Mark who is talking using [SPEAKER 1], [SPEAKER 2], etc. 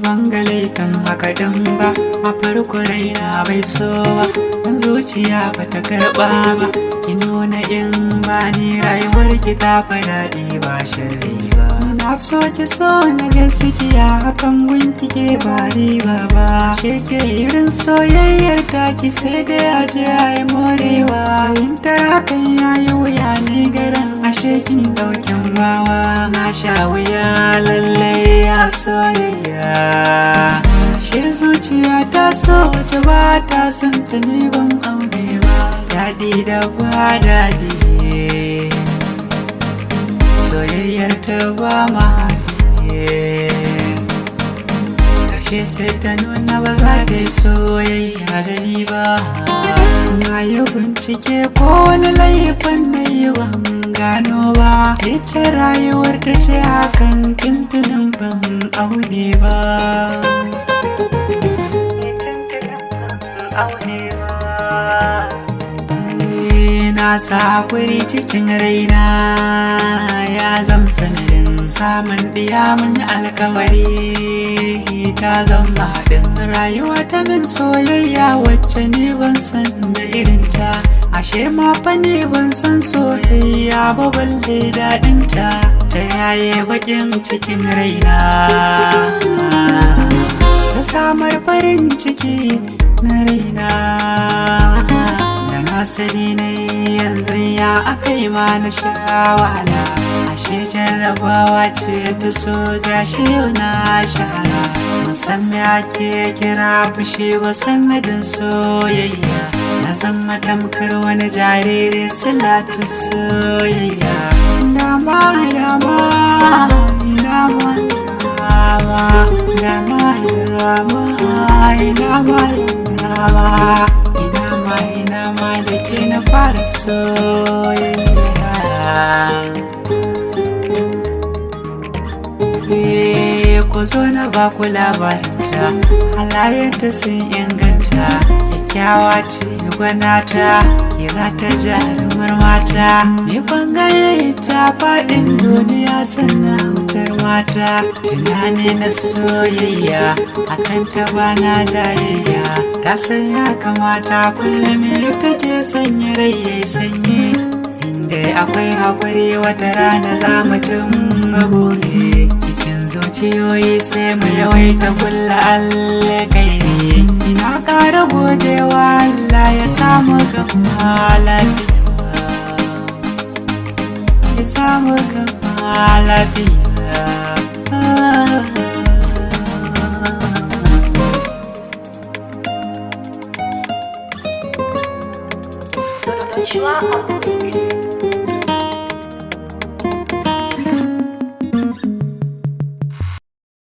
[SPEAKER 1] bangale kan haka dan ba a farko raina bai so ba dan zuciya ba ta karɓa ba ki nuna in ba ni rayuwar ki ta faɗaɗi ba shirri ba na so ki so na gaskiya hakan gunki ke ba riba ba sheke irin soyayyar taki sai dai aje ai morewa fahimtar hakan yayi wuya ne garin ashe kin ɗaukin bawa na sha wuya lallai ya soyayya ashe zuciya ta so wace ba ta son ta ni ban aure ba daɗi da ba daɗi soyayyar ta ba mahaɗi ashe sai ta nuna ba za ta yi soyayya da ni ba na yi bincike ko wani laifin na yi ban gano ba ita rayuwar ta ce hakan tuntunin ban aure ba na sa hakuri cikin raina ya zama sanadin samun ɗiya mun alkawari ta zama haɗin rayuwa ta min soyayya wacce ne ban san da irinta ashe ma fa ne ban san soyayya ba balle daɗinta ta yaye bakin cikin raina ta samar farin ciki na raina asali ne yanzu ya akai ma na sha wahala ashe jarrabawa ce ta so gashi yau na shahara musamman ake kira fushi ba sanadin soyayya na zama tamkar wani jariri silatu soyayya dama dama dama dama dama dama dama ina ma da ke na fara soyayya ku zo na ba ku labarinta halayenta sun inganta kyakkyawa ce gwanata kira ta jarumar mata ni bangare ta faɗin duniya sannan wutar mata tunani na soyayya akan ta bana jayayya ta san ya kamata kullum take sanya rai yayi sanyi inda akwai haƙuri wata rana za mu cimma buri cikin zuciyoyi sai mu yawaita kulla alkairi ina ƙara godewa Allah ya samu gama lafiya ya samu gama lafiya
[SPEAKER 2] You are